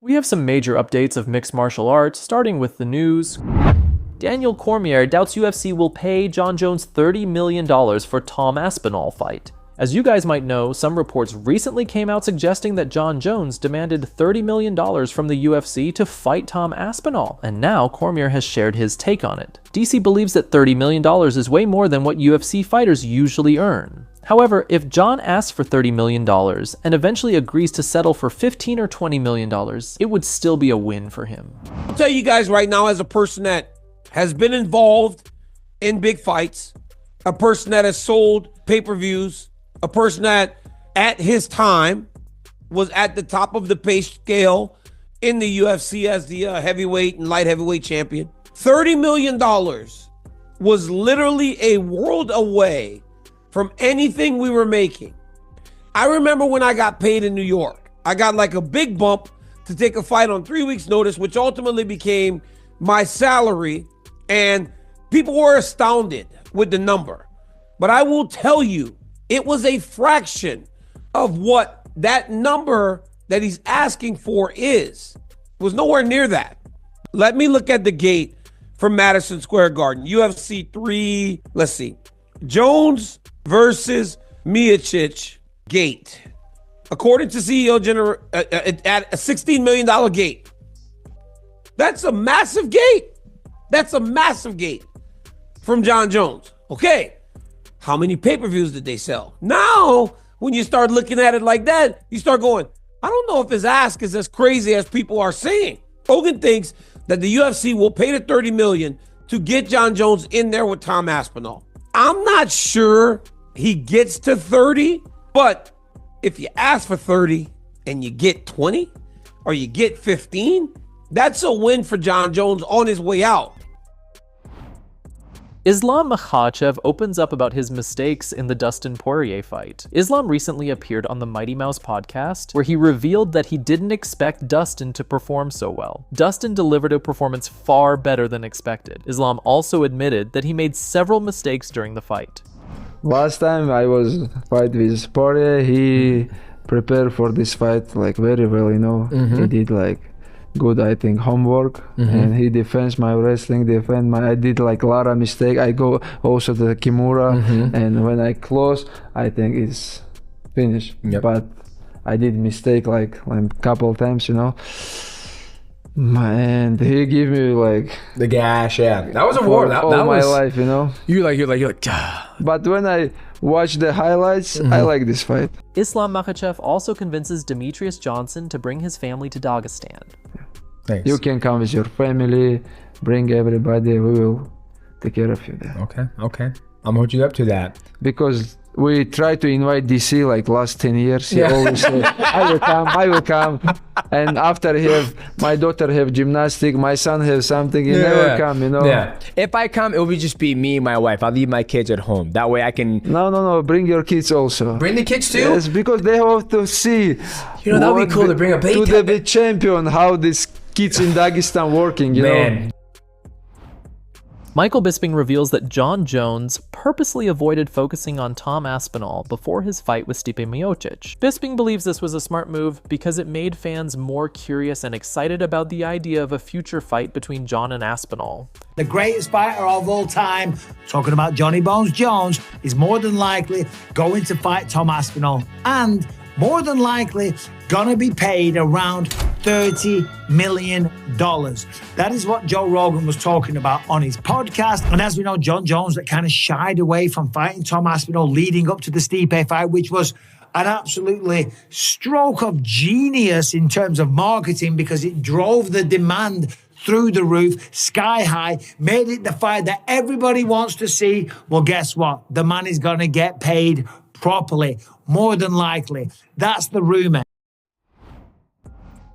We have some major updates of mixed martial arts, starting with the news. Daniel Cormier doubts UFC will pay Jon Jones $30 million for Tom Aspinall fight. As you guys might know, some reports recently came out suggesting that Jon Jones demanded $30 million from the UFC to fight Tom Aspinall, and now Cormier has shared his take on it. DC believes that $30 million is way more than what UFC fighters usually earn. However, if Jon asks for $30 million and eventually agrees to settle for $15 or $20 million, it would still be a win for him. I'll tell you guys right now, as a person that has been involved in big fights, a person that has sold pay-per-views, a person that at his time was at the top of the pay scale in the UFC as the heavyweight and light heavyweight champion. $30 million was literally a world away from anything we were making. I remember when I got paid in New York, I got like a big bump to take a fight on 3 weeks notice, which ultimately became my salary. And people were astounded with the number. But I will tell you, it was a fraction of what that number that he's asking for is. It was nowhere near that. Let me look at the gate from Madison Square Garden. UFC 3, let's see. Jones versus Makhachev gate. According to CEO General, at a $16 million gate. That's a massive gate. That's a massive gate from Jon Jones. Okay. How many pay-per-views did they sell? Now, when you start looking at it like that, you start going, I don't know if his ask is as crazy as people are saying. Hogan thinks that the UFC will pay the $30 million to get Jon Jones in there with Tom Aspinall. I'm not sure he gets to 30, but if you ask for 30 and you get 20 or you get 15, that's a win for Jon Jones on his way out. Islam Makhachev opens up about his mistakes in the Dustin Poirier fight. Islam recently appeared on the Mighty Mouse podcast, where he revealed that he didn't expect Dustin to perform so well. Dustin delivered a performance far better than expected. Islam also admitted that he made several mistakes during the fight. Last time I was fight with Poirier, he prepared for this fight like very well, you know. He did like good, I think, homework, and he defends my wrestling, I did like a lot of mistake. I go also to the Kimura, and when I close, I think it's finished. But I did mistake like a couple times, you know. And he gave me like the gash. That was a war. That all my was life, you know. You're like. But when I watch the highlights, I like this fight. Islam Makhachev also convinces Demetrius Johnson to bring his family to Dagestan. Thanks. You can come with your family, bring everybody, we will take care of you there. Okay. I'm holding you up to that. Because we try to invite DC like last 10 years. He always said, I will come. And after my daughter have gymnastic, my son have something, he never come, you know. Yeah. If I come, it will just be me and my wife. I'll leave my kids at home. That way I can... No, bring your kids also. Bring the kids too? Yes, because they have to see. You know, that would be cool to bring a baby. To the big champion, how these kids in Dagestan working, you know. Michael Bisping reveals that Jon Jones purposely avoided focusing on Tom Aspinall before his fight with Stipe Miocic. Bisping believes this was a smart move because it made fans more curious and excited about the idea of a future fight between Jon and Aspinall. The greatest fighter of all time, talking about Johnny Bones Jones, is more than likely going to fight Tom Aspinall and more than likely gonna be paid around $30 million. That is what Joe Rogan was talking about on his podcast. And as we know, Jon Jones that kind of shied away from fighting Tom Aspinall leading up to the Stipe fight, which was an absolutely stroke of genius in terms of marketing because it drove the demand through the roof, sky high, made it the fight that everybody wants to see. Well, guess what? The man is gonna get paid properly, more than likely. That's the rumor.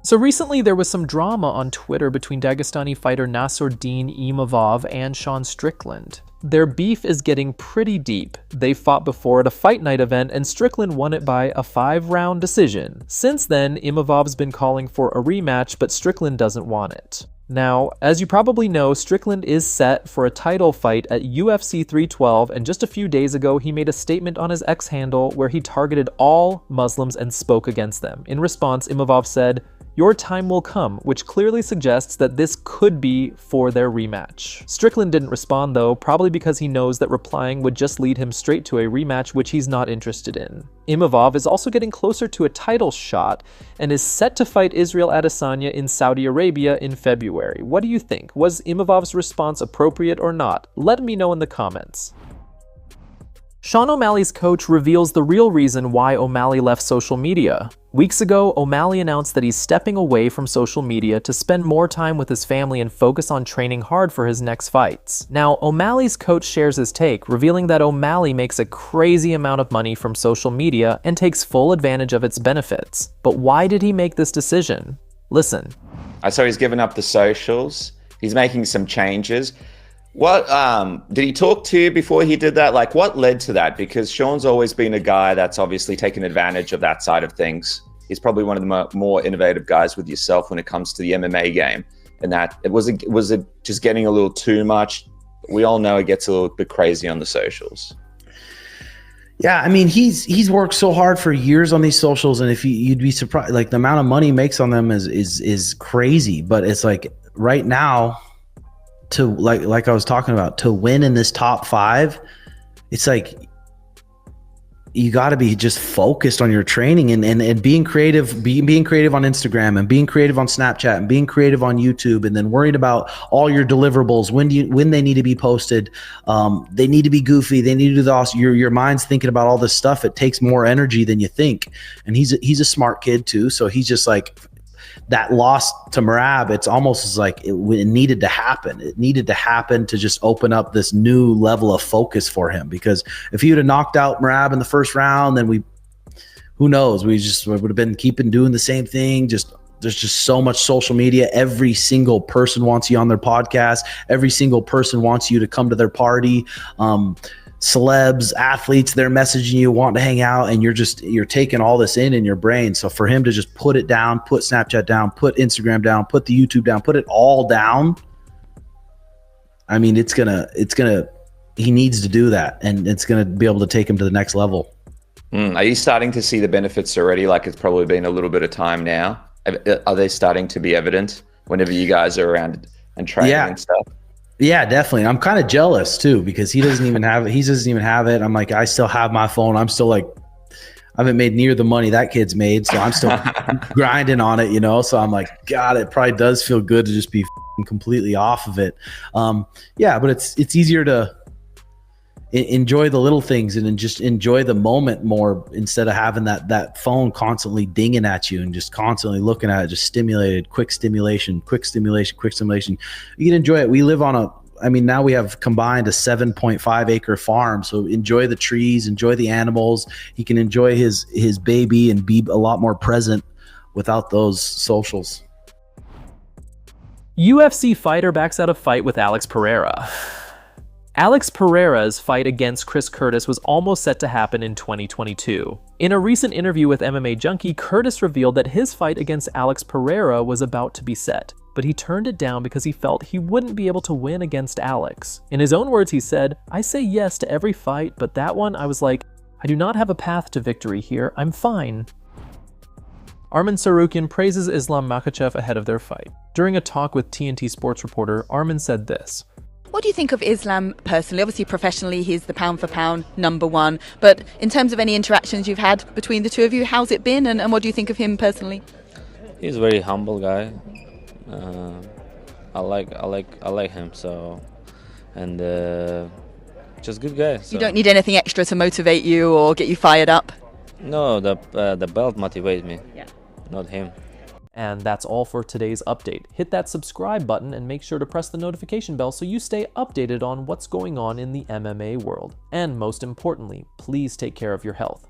So recently there was some drama on Twitter between Dagestani fighter Nassourdine Imavov and Sean Strickland. Their beef is getting pretty deep. They fought before at a fight night event and Strickland won it by a 5-round decision. Since then, Imavov's been calling for a rematch, but Strickland doesn't want it. Now, as you probably know, Strickland is set for a title fight at UFC 312, and just a few days ago, he made a statement on his X handle where he targeted all Muslims and spoke against them. In response, Imavov said, Your time will come, which clearly suggests that this could be for their rematch. Strickland didn't respond though, probably because he knows that replying would just lead him straight to a rematch which he's not interested in. Imavov is also getting closer to a title shot and is set to fight Israel Adesanya in Saudi Arabia in February. What do you think? Was Imavov's response appropriate or not? Let me know in the comments. Sean O'Malley's coach reveals the real reason why O'Malley left social media. Weeks ago, O'Malley announced that he's stepping away from social media to spend more time with his family and focus on training hard for his next fights. Now, O'Malley's coach shares his take, revealing that O'Malley makes a crazy amount of money from social media and takes full advantage of its benefits. But why did he make this decision? Listen. I saw he's given up the socials. He's making some changes. What did he talk to you before he did that? Like, what led to that? Because Sean's always been a guy that's obviously taken advantage of that side of things. He's probably one of the more innovative guys with yourself when it comes to the MMA game. And that was it just getting a little too much? We all know it gets a little bit crazy on the socials. Yeah, I mean, he's worked so hard for years on these socials, and if you'd be surprised, like the amount of money he makes on them is crazy. But it's like right now, to like I was talking about, to win in this top 5, it's like you got to be just focused on your training and being creative, being creative on Instagram and being creative on Snapchat and being creative on YouTube, and then worried about all your deliverables when they need to be posted. They need to be goofy. They need to do this. Your mind's thinking about all this stuff. It takes more energy than you think. And he's a smart kid too, so he's just like, that loss to Merab, it's almost like it needed to happen. It needed to happen to just open up this new level of focus for him. Because if he would have knocked out Merab in the first round, then who knows? We would have been doing the same thing. There's just so much social media. Every single person wants you on their podcast. Every single person wants you to come to their party. Celebs, athletes, they're messaging you, wanting to hang out, and you're taking all this in your brain. So for him to just put it down, put Snapchat down, put Instagram down, put the YouTube down, put it all down, I mean, he needs to do that, and it's gonna be able to take him to the next level. Are you starting to see the benefits already? Like, it's probably been a little bit of time now. Are they starting to be evident whenever you guys are around and training and stuff? Yeah, definitely. I'm kind of jealous too, because he doesn't even have it. He doesn't even have it. I'm like, I still have my phone. I'm still like, I haven't made near the money that kid's made, so I'm still grinding on it, So I'm like, God, it probably does feel good to just be completely off of it. Yeah, but it's easier to enjoy the little things and just enjoy the moment more, instead of having that phone constantly dinging at you and just constantly looking at it, just stimulated, quick stimulation. You can enjoy it. We live now we have combined a 7.5 acre farm. So enjoy the trees, enjoy the animals. He can enjoy his baby and be a lot more present without those socials. UFC fighter backs out of fight with Alex Pereira. Alex Pereira's fight against Chris Curtis was almost set to happen in 2022. In a recent interview with MMA Junkie, Curtis revealed that his fight against Alex Pereira was about to be set, but he turned it down because he felt he wouldn't be able to win against Alex. In his own words, he said, "I say yes to every fight, but that one, I was like, I do not have a path to victory here. I'm fine." Arman Tsarukyan praises Islam Makhachev ahead of their fight. During a talk with TNT Sports reporter, Arman said this. What do you think of Islam personally? Obviously, professionally, he's the pound-for-pound #1. But in terms of any interactions you've had between the two of you, how's it been, and what do you think of him personally? He's a very humble guy. I like him. So, and just good guy. So. You don't need anything extra to motivate you or get you fired up? No, the belt motivates me. Yeah. Not him. And that's all for today's update. Hit that subscribe button and make sure to press the notification bell so you stay updated on what's going on in the MMA world. And most importantly, please take care of your health.